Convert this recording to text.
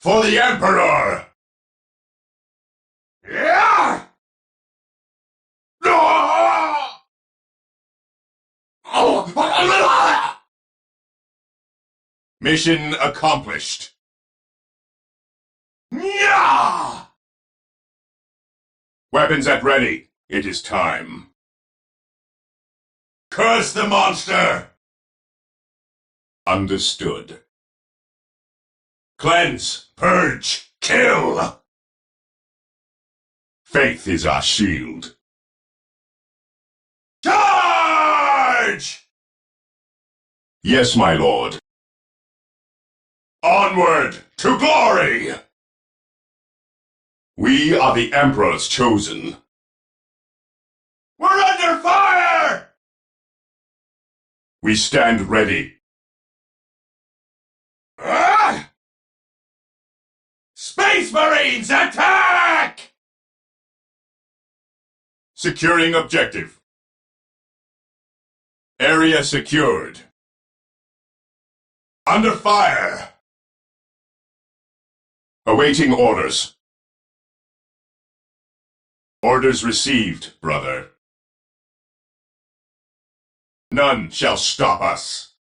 For the Emperor! Yeah! Mission accomplished. Yeah! Weapons at ready. It is time. Curse the monster! Understood. Cleanse, purge, kill! Faith is our shield. Charge! Yes, my lord. Onward to glory! We are the Emperor's chosen. We're under fire! We stand ready. Ah! Space Marines, attack! Securing objective. Area secured. Under fire. Awaiting orders. Orders received, brother. None shall stop us.